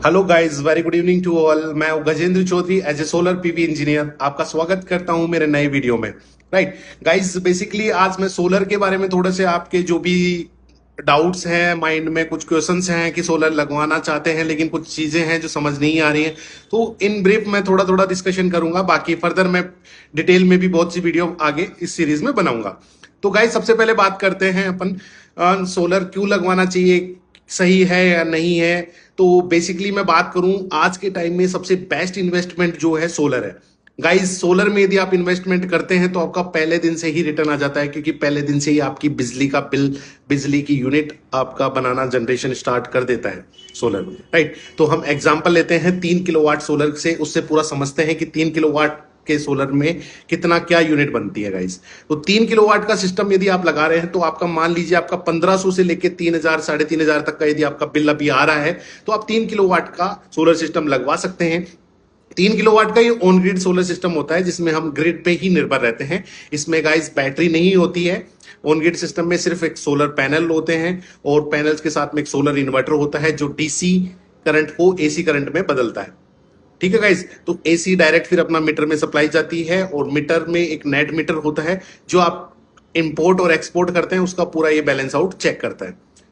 Hello guys, very good evening to all. मैं हूं Gajendra Chaudhary, as a solar PV engineer आपका स्वागत करता हूं मेरे नए वीडियो में। राइट गाइस, बेसिकली आज मैं सोलर के बारे में थोड़े से आपके जो भी डाउट्स हैं, माइंड में कुछ क्वेश्चंस हैं कि सोलर लगवाना चाहते हैं लेकिन कुछ चीजें हैं जो समझ नहीं आ रही हैं, तो इन ब्रीफ मैं थोड़ा थोड़ा डिस्कशन करूंगा। बाकी फर्दर मैं डिटेल में भी बहुत सी वीडियो आगे इस सीरीज में बनाऊंगा। तो गाइस, सबसे पहले बात करते हैं अपन सोलर क्यों लगवाना चाहिए, सही है या नहीं है। तो बेसिकली मैं बात करूं, आज के टाइम में सबसे बेस्ट इन्वेस्टमेंट जो है सोलर है। गाइस, सोलर में यदि आप इन्वेस्टमेंट करते हैं तो आपका पहले दिन से ही रिटर्न आ जाता है, क्योंकि पहले दिन से ही आपकी बिजली का बिल, बिजली की यूनिट आपका बनाना, जनरेशन स्टार्ट कर देता है सोलर। राइट, तो हम एग्जांपल लेते हैं 3 किलोवाट सोलर से, उससे पूरा समझते हैं कि 3 किलोवाट के सोलर में कितना क्या यूनिट बनती है। गाइस, तो 3 किलोवाट का सिस्टम यदि आप लगा रहे हैं तो आपका, मान लीजिए आपका 1500 से लेके 3000 3,500 तक का यदि आपका बिल अभी आ रहा है, तो आप 3 किलोवाट का सोलर सिस्टम लगवा सकते हैं। 3 किलोवाट का ये ऑन ग्रिड सोलर सिस्टम होता है, जिसमें हम ग्रिड पे ही निर्भर रहते हैं। इसमें गाइस बैटरी नहीं होती है। ऑन ग्रिड सिस्टम में सिर्फ एक सोलर पैनल होते हैं और पैनल्स के साथ में एक सोलर इन्वर्टर होता है जो डीसी करंट को एसी करंट में बदलता है। ठीक है गाइस, तो एसी डायरेक्ट फिर अपना मीटर में सप्लाई जाती है, और मीटर में एक नेट मीटर होता है जो आप इंपोर्ट और एक्सपोर्ट करते हैं उसका पूरा ये बैलेंस आउट चेक करता है।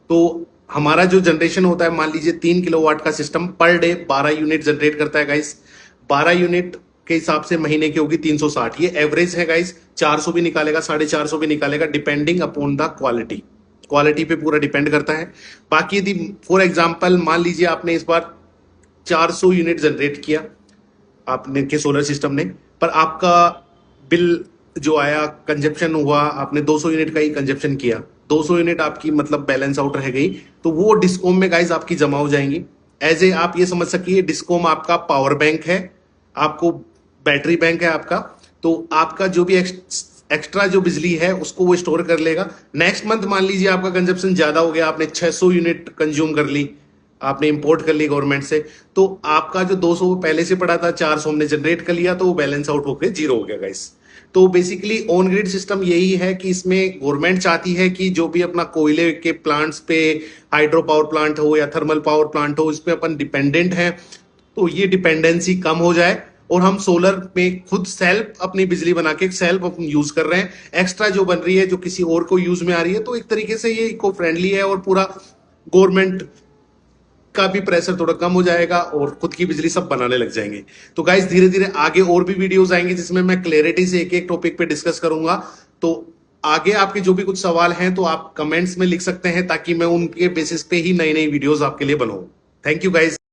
तो हमारा जो जनरेशन होता है, मान लीजिए 3 किलोवाट का system per day 12 unit generate करता है गाइस। 12 यूनिट के हिसाब से महीने की होगी 360। ये एवरेज है गाइस, 400 भी निकालेगा, 450 भी निकालेगा, depending upon the quality. Quality पे पूरा डिपेंड करता है। बाकी यदि फॉर एग्जांपल मान लीजिए आपने इस बार 400 यूनिट जनरेट किया आपने के सोलर सिस्टम ने, पर आपका बिल जो आया, कंजप्शन हुआ, आपने 200 यूनिट का ही कंजप्शन किया, 200 यूनिट आपकी मतलब बैलेंस आउट रह गई, तो वो डिस्कॉम में गाइस आपकी जमा हो जाएंगी। एज ए आप ये समझ सकिए, डिस्कॉम आपका पावर बैंक है, आपको बैटरी बैंक है आपका। तो आपका जो भी एक्स्ट्रा जो बिजली है उसको वो स्टोर कर लेगा। नेक्स्ट मंथ मान लीजिए आपका कंजप्शन ज्यादा हो गया, आपने 600 यूनिट कंज्यूम कर ली, आपने इंपोर्ट कर ली गवर्नमेंट से, तो आपका जो 200 पहले से पड़ा था, 400 हमने जनरेट कर लिया, तो वो बैलेंस आउट होकर जीरो हो गया गाइस। तो बेसिकली ऑन ग्रिड सिस्टम यही है कि इसमें गवर्नमेंट चाहती है कि जो भी अपना कोयले के प्लांट्स पे, हाइड्रो पावर प्लांट हो या थर्मल पावर प्लांट हो, इस पे अपन डिपेंडेंट है, तो ये डिपेंडेंसी कम हो जाए और हम सोलर में खुद सेल्फ अपनी बिजली बना के सेल्फ अपन यूज कर रहे हैं। एक्स्ट्रा जो बन रही है जो किसी और को यूज में आ रही है, तो एक तरीके से ये इको फ्रेंडली है और पूरा गवर्नमेंट का भी प्रेशर थोड़ा कम हो जाएगा और खुद की बिजली सब बनाने लग जाएंगे। तो गाइस, धीरे धीरे आगे और भी वीडियोस आएंगे जिसमें मैं क्लैरिटी से एक एक टॉपिक पे डिस्कस करूंगा। तो आगे आपके जो भी कुछ सवाल हैं तो आप कमेंट्स में लिख सकते हैं, ताकि मैं उनके बेसिस पे ही नई नई वीडियोस आपके लिए बनाऊं। Thank you guys.